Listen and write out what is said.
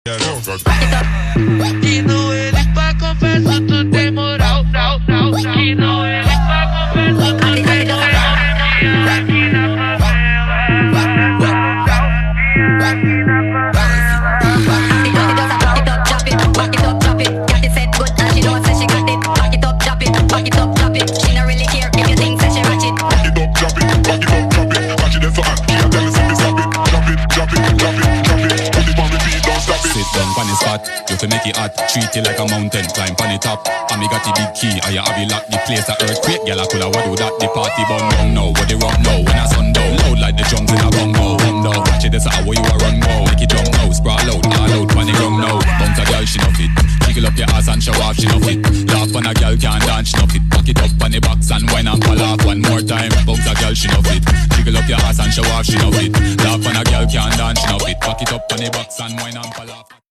Que no ele pra confesso tu tem moral. Que no ele pra confesso tu tem moral. Aqui na You to make it hot, treat it like a mountain, climb on the top. And me got the big key, I have it lock the place a earthquake. Girl, I coulda what do that, the party bun down now. What they rock now, when I sundown, loud like the drums in a bongo. Now, watch it, this how you a run now. Make it drum now, sprawl out, all out, on the ground now. Bounce a girl, she no fit. Jiggle up your ass and show off, she no fit. Laugh on a girl, can't dance, she no fit. Back it up on the box and wine and fall off one more time. Bounce a girl, she no fit. Jiggle up your ass and show off, she no fit. Laugh on a girl, can't dance, she no fit. Back it up on the box and wine and fall off.